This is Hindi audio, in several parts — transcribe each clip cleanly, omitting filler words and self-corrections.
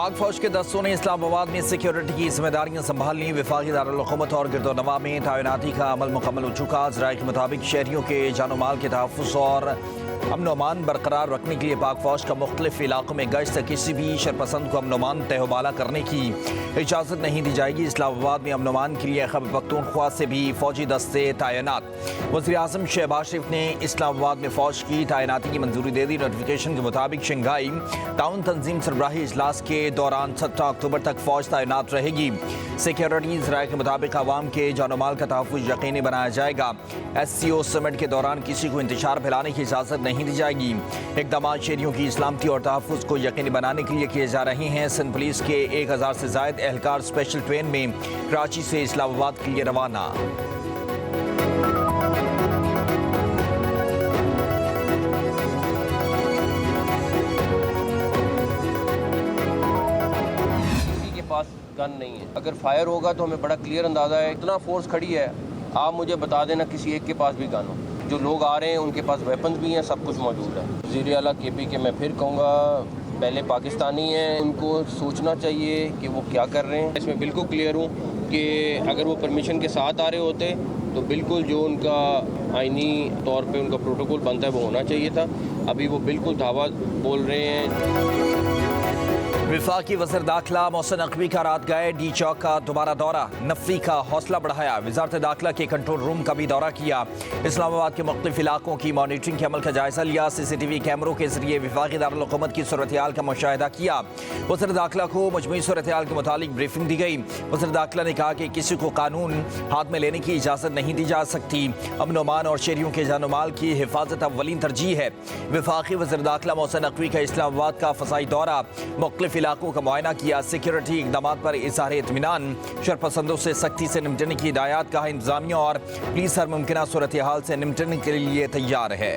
पाक फौज के दस्तों ने इस्लामाबाद में सिक्योरिटी की जिम्मेदारियां संभालनी। वफाकी दारुल-हुकूमत और गिरदोनवा में तैनाती का अमल मुकम्मल हो चुका। ज़राए के मुताबिक शहरियों के जानो माल के तहफ़्फ़ुज़ और अमन अमान बरकरार रखने के लिए पाक फौज का मुख्तलिफ इलाकों में गश्त किसी भी शरपसंद को अमन अमान तहबाला करने की इजाज़त नहीं दी जाएगी। इस्लामाबाद में अमन अमान के लिए खैबर पख्तूनख्वा से भी फौजी दस्ते तैनात। वज़ीर-ए-आज़म शहबाज शरीफ ने इस्लामाबाद में फौज की तैनाती की मंजूरी दे दी। नोटिफिकेशन के मुताबिक शंघाई ताउन तंजीम सरबराही इजलास के दौरान 17 अक्टूबर तक फौज तैनात रहेगी। सिक्योरिटी ज़राए के मुताबिक आवाम के जानो माल का तहफ़्फ़ुज़ यकीनी बनाया जाएगा। SCO समिट के दौरान किसी को इंतशार फैलाने की इजाज़त नहीं दी जाएगी। इक़दाम शहरियों की सलामती और तहफ़्फ़ुज़ को यकीनी बनाने के लिए किए जा रहे हैं। सिंध पुलिस के 1000 से ज़ायद एहलकार स्पेशल ट्रेन में कराची से इस्लामाबाद के लिए रवाना। गन नहीं है, अगर फायर होगा तो हमें बड़ा क्लियर अंदाज़ा है। इतना फोर्स खड़ी है, आप मुझे बता देना किसी एक के पास भी गन हो। जो लोग आ रहे हैं उनके पास वेपन्स भी हैं, सब कुछ मौजूद है। वज़ीर आला KP के मैं फिर कहूँगा, पहले पाकिस्तानी हैं, उनको सोचना चाहिए कि वो क्या कर रहे हैं। इसमें बिल्कुल क्लियर हूँ कि अगर वो परमिशन के साथ आ रहे होते तो बिल्कुल जो उनका आईनी तौर पे उनका प्रोटोकॉल बनता है वो होना चाहिए था। अभी वो बिल्कुल धावा बोल रहे हैं। वफाकी वज़ीर दाखिला मोहसिन नकवी का रात गए डी चौक का दोबारा दौरा, नफ़ी का हौसला बढ़ाया। वज़ारत दाखिला के कंट्रोल रूम का भी दौरा किया। इस्लामाबाद के मुख्तलिफ इलाकों की मॉनिटरिंग के अमल का जायजा लिया। CCTV कैमरों के जरिए वफाकी दारुल-हुकूमत की सूरत-ए-हाल का मुशाहिदा किया। वज़ीर दाखिला को मजमूई सूरत-ए-हाल के मुतालिक ब्रीफिंग दी गई। वज़ीर दाखिला ने कहा कि किसी को कानून हाथ में लेने की इजाज़त नहीं दी जा सकती। अमन अमान और शहरियों के जानो माल की हिफाजत अव्वलीन तरजीह है। वफाकी वज़ीर दाखिला मोहसिन नकवी का इस्लामाबाद का फ़ज़ाई दौरा, मुख्तलिफ इलाकों का मुआयना किया। सिक्योरिटी इक़दामात पर इज़हार इत्मीनान, शरपसंदों से सख्ती से निपटने की हिदायत। कहा इंतज़ामिया और पुलिस हर मुमकिन सूरत-ए-हाल से निपटने के लिए तैयार है।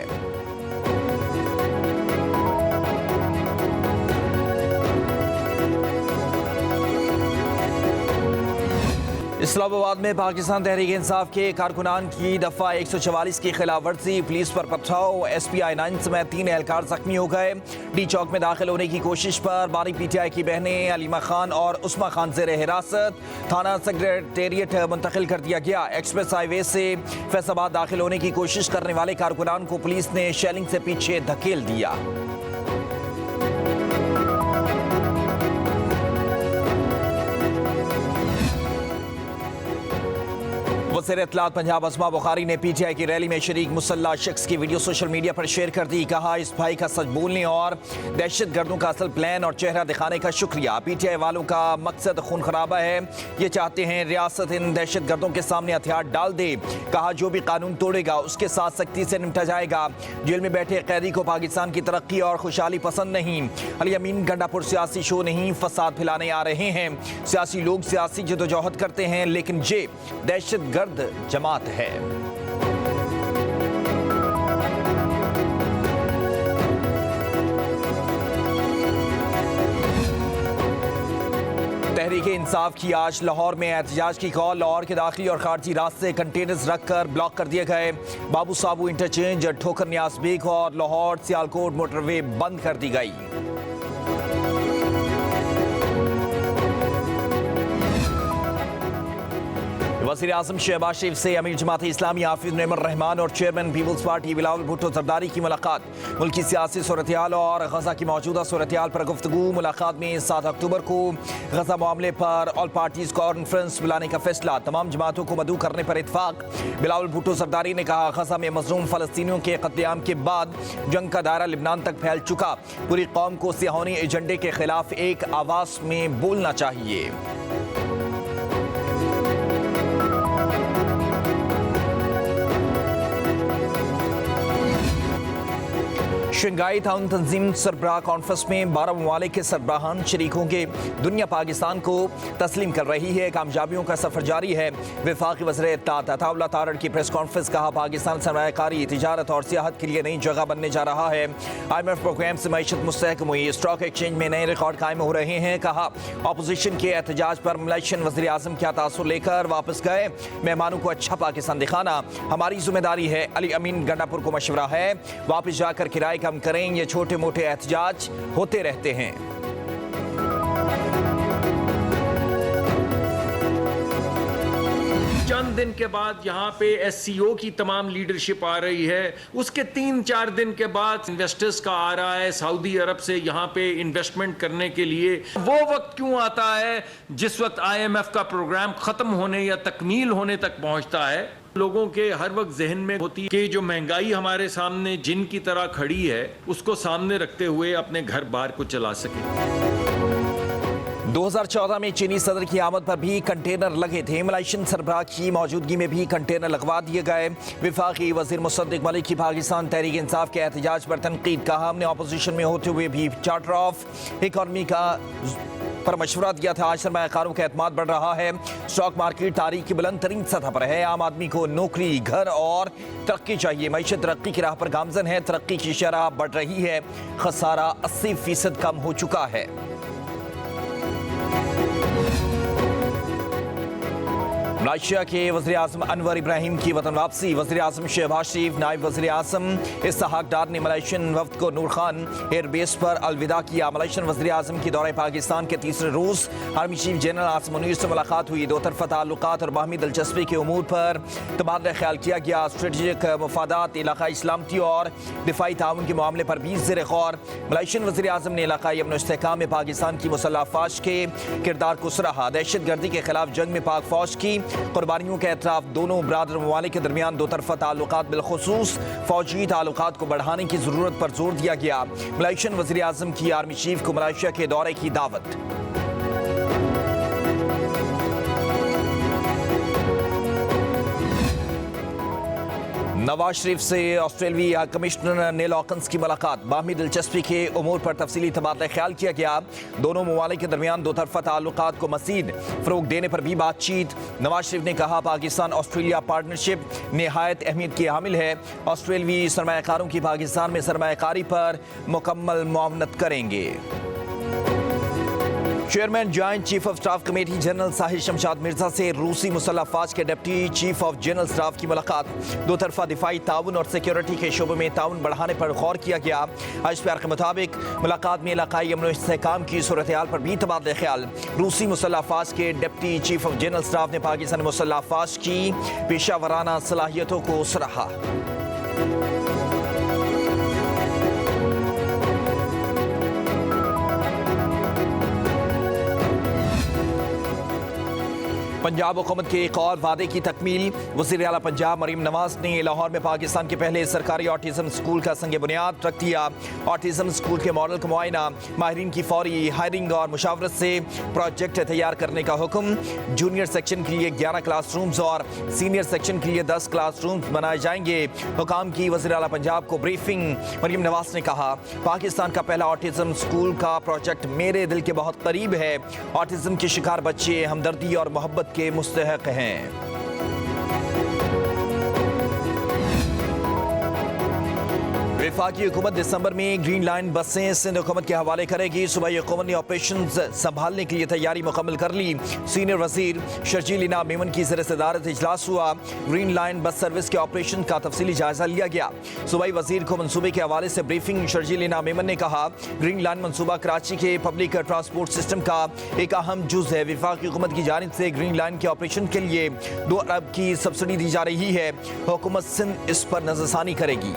इस्लामाबाद में पाकिस्तान तहरीक इंसाफ के कारकुनान की दफ़ा 144 की खिलाफ वर्जी, पुलिस पर पथराव, SPI 9 समेत 3 एहलकार जख्मी हो गए। डी चौक में दाखिल होने की कोशिश पर बारी PTI की बहनें अलीमा खान और उस्मा खान ज़ेर हिरासत, थाना सेक्रेटेरिएट मुंतकिल कर दिया गया। एक्सप्रेस हाईवे से फैसलाबाद दाखिल होने की कोशिश करने वाले कारकुनान को पुलिस ने शेलिंग से पीछे धकेल दिया। वज़ीर इत्तलात पंजाब अस्मा बुखारी ने PTI की रैली में शरीक मुसल्लह शख्स की वीडियो सोशल मीडिया पर शेयर कर दी। कहा इस भाई का सच बोलने और दहशत गर्दों का असल प्लान और चेहरा दिखाने का शुक्रिया। PTI वालों का मकसद खून खराबा है। ये चाहते हैं रियासत इन दहशत गर्दों के सामने हथियार डाल दे। कहा जो भी कानून तोड़ेगा उसके साथ सख्ती से निपटा जाएगा। जेल में बैठे कैदी को पाकिस्तान की तरक्की और खुशहाली पसंद नहीं। अली अमीन गंडापुर सियासी शो नहीं, फसाद फैलाने आ रहे हैं। सियासी लोग सियासी जदोजहद करते हैं, लेकिन ये दहशत गर्द जमात है। तहरीक इंसाफ की आज लाहौर में एहतजाज की कॉल। लाहौर के दाखिली और खारजी रास्ते कंटेनर्स रखकर ब्लॉक कर दिए गए। बाबू साबू इंटरचेंज, ठोकर न्यास बेग और लाहौर सियालकोट मोटरवे बंद कर दी गई। वज़ीर-ए-आज़म शहबाज शरीफ से अमीर जमात इस्लामी हाफिज नईमुर रहमान और chairman Peoples Party Bilawal Bhutto Zardari की मुलाकात। मुल्की सियासी सूरत-ए-हाल और गजा की मौजूदा सूरत-ए-हाल पर गुफ्तगू। मुलाकात में 7 अक्टूबर को गजा मामले पर ऑल पार्टीज कॉन्फ्रेंस बुलाने का फैसला। तमाम जमातों को मदऊ करने पर इतफाक। बिलावल भुट्टो जरदारी ने कहा गजा में मज़लूम फ़लस्तीनियों के कत्लेआम के बाद जंग का दायरा लिबनान तक फैल चुका। पूरी कौम को सियाहोनी एजेंडे के खिलाफ एक आवाज़ में बोलना चाहिए। शंघाई ताउन तंजीम सरबराह कॉन्फ्रेंस में 12 ममालिक के सरबराहान शरीकों के दुनिया पाकिस्तान को तस्लीम कर रही है। कामयाबियों का सफर जारी है। वफाकी वज़ीर इत्तलात अताउल्लाह तारड़ की प्रेस कॉन्फ्रेंस। कहा पाकिस्तान सरमायाकारी, तिजारत और सियाहत के लिए नई जगह बनने जा रहा है। IMF प्रोग्राम से मईशत मुस्तहकम हुई। स्टॉक एक्सचेंज में नए रिकॉर्ड कायम हो रहे हैं। कहा अपोजिशन के एहतजाज पर मलेशियन वज़ीर आज़म क्या तासुर लेकर वापस गए। मेहमानों को अच्छा पाकिस्तान दिखाना हमारी जिम्मेदारी है। अली अमीन गंडापुर को मशवरा है वापस जाकर किराए कम करें। ये छोटे मोटे एहतजाज होते रहते हैं। चंद दिन के बाद यहाँ पे SCO की तमाम लीडरशिप आ रही है, उसके 3-4 दिन के बाद इन्वेस्टर्स का आ रहा है सऊदी अरब से यहाँ पे इन्वेस्टमेंट करने के लिए। वो वक्त क्यों आता है जिस वक्त IMF का प्रोग्राम खत्म होने या तकमील होने तक पहुँचता है? लोगों के हर वक्त जहन में होती है कि जो महंगाई हमारे सामने जिन की तरह खड़ी है, उसको सामने रखते हुए अपने घर बार को चला सके। 2014 में चीनी सदर की आमद पर भी कंटेनर लगे थे। मलाइशियन सरबराह की मौजूदगी में भी कंटेनर लगवा दिए गए। वफाकी वजीर मुसद्दिक मलिक की पाकिस्तान तहरीक इंसाफ के एहतजाज पर तनकीद का। हमने अपोजिशन में होते हुए भी चार्टर ऑफ इकॉनमी का पर मशवरा दिया था। आज सरमायाकारों का एतमाद बढ़ रहा है। स्टॉक मार्केट तारीख की बुलंद तरीन सतह पर है। आम आदमी को नौकरी, घर और तरक्की चाहिए। मईशत तरक्की की राह पर गामजन है। तरक्की की शरह बढ़ रही है। खसारा 80% कम हो चुका है। मलेशिया के वज़ीर आज़म अनवर इब्राहिम की वतन वापसी। वज़ीर आज़म शहबाज शरीफ, नायब वज़ीर आज़म इसहाक डार ने मलेशियन वफ्द को नूर खान एयरबेस पर अलविदा किया। मलेशियन वज़ीर आज़म की दौरे पाकिस्तान के तीसरे रोज़ army chief general Asim Munir से मुलाकात हुई। दो तरफ़ा ताल्लुकात और बाहमी दिलचस्पी के उमूर पर तबादला ख्याल किया गया। स्ट्रेटजिक मफादात, इलाकाई सलामती और दिफाई ताउन के मामले पर भी ज़ेर गौर। मलेशियन वज़ीर आज़म ने इलाकाई अमन व इस्तेहकाम में पाकिस्तान की मुसल्लह अफ़वाज के किरदार को सराहा। दहशत गर्दी के खिलाफ जंग में पाक फौज की कुर्बानियों के एतराफ़। दोनों बरादर ममालिक के दरमियान दो तरफ़ा ताल्लुकात बिलखुसूस फौजी ताल्लुकात को बढ़ाने की ज़रूरत पर जोर दिया गया। मलेशियन वज़ीर आज़म की आर्मी चीफ को मलेशिया के दौरे की दावत। नवाज शरीफ से ऑस्ट्रेलिया कमिश्नर नील हॉकन्स की मुलाकात। बाहमी दिलचस्पी के उमूर पर तफसीली तबादला ख्याल किया गया। दोनों ममालिक के दरमियान दो तरफ़ा ताल्लुकात को मज़ीद फ़रोग़ देने पर भी बातचीत। नवाज शरीफ ने कहा, पाकिस्तान ऑस्ट्रेलिया पार्टनरशिप नहायत अहमियत की हामिल है। ऑस्ट्रेलियाई सरमायाकारों की पाकिस्तान में सरमायाकारी पर मुकम्मल मुआवनत करेंगे। Chairman joint chief of staff committee general Sahir Shamshad Mirza से रूसी मुसल्लह अफ़वाज के deputy chief of general staff की मुलाकात। दो तरफ़ा दिफाई ताउन और सिक्योरिटी के शोबे में ताउन बढ़ाने पर गौर किया गया। ISPR के मुताबिक मुलाकात में इलाकाई अमन व इस्तेहकाम की सूरत हाल पर भी तबादला ख्याल। रूसी मुसल्लह अफ़वाज के deputy chief of general staff ने पाकिस्तानी मुसल्लह अफ़वाज की पेशा वराना सलाहियतों को सराहा। पंजाब हुकूमत के एक और वादे की तकमील। वज़ीर आला पंजाब मरीम नवाज ने लाहौर में पाकिस्तान के पहले सरकारी ऑटिज़म स्कूल का संग बुनियाद रख दिया। ऑटिज़म स्कूल के मॉडल का मुआयना, माहिरीन की फौरी हायरिंग और मुशावरत से प्रोजेक्ट तैयार करने का हुक्म। जूनियर सेक्शन के लिए 11 क्लासरूम्स और सीनियर सेक्शन के लिए 10 क्लासरूम्स बनाए जाएंगे। हुकाम की वज़ीर आला पंजाब को ब्रीफिंग। मरीम नवाज ने कहा, पाकिस्तान का पहला ऑटिज़म स्कूल का प्रोजेक्ट मेरे दिल के बहुत करीब है। ऑटिज़म के शिकार बच्चे हमदर्दी और मोहब्बत के मुस्तहक हैं। वफाकी हुकूमत दिसंबर में ग्रीन लाइन बसें सिंध हुकूमत के हवाले करेगी। सूबाई हुकूमत ने ऑपरेशन संभालने के लिए तैयारी मुकम्मल कर ली। सीनियर वजीर शर्जील इनाम मेमन की ज़र सदारत इजलास हुआ। ग्रीन लाइन बस सर्विस के ऑपरेशन का तफसीली जायजा लिया गया। सूबाई वजीर को मनसूबे के हवाले से ब्रीफिंग। शर्जील इनाम मेमन ने कहा, ग्रीन लाइन मनसूबा कराची के पब्लिक ट्रांसपोर्ट सिस्टम का एक अहम जुज़ है। वफाकी हुकूमत की जानिब से ग्रीन लाइन के ऑपरेशन के लिए 2 अरब की सब्सिडी दी जा रही है। हुकूमत सिंध इस पर नजरसानी करेगी।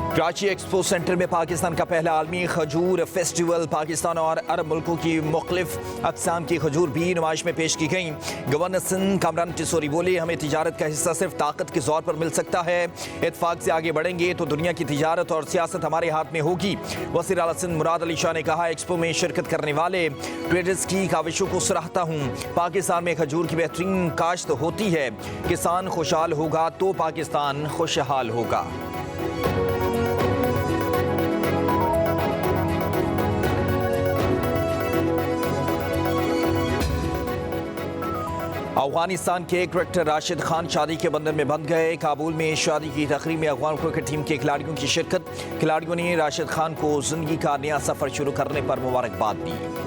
कराची एक्सपो सेंटर में पाकिस्तान का पहला आलमी खजूर फेस्टिवल। पाकिस्तान और अरब मुल्कों की मुख्तलिफ अक़साम की खजूर भी नुमाइश में पेश की गई। गवर्नर सिंध कामरान टिसोरी बोले, हमें तिजारत का हिस्सा सिर्फ ताकत के ज़ोर पर मिल सकता है। इत्तेफाक से आगे बढ़ेंगे तो दुनिया की तिजारत और सियासत हमारे हाथ में होगी। वज़ीर आला सिंध मुराद अली शाह ने कहा, एक्सपो में शिरकत करने वाले ट्रेडर्स की काविशों को सराहता हूँ। पाकिस्तान में खजूर की बेहतरीन काश्त होती है। किसान खुशहाल होगा तो पाकिस्तान खुशहाल होगा। अफगानिस्तान के क्रिकेटर राशिद खान शादी के बंधन में बंध गए। काबुल में शादी की तकरीब में अफगान क्रिकेट टीम के खिलाड़ियों की शिरकत। खिलाड़ियों ने राशिद खान को जिंदगी का नया सफर शुरू करने पर मुबारकबाद दी।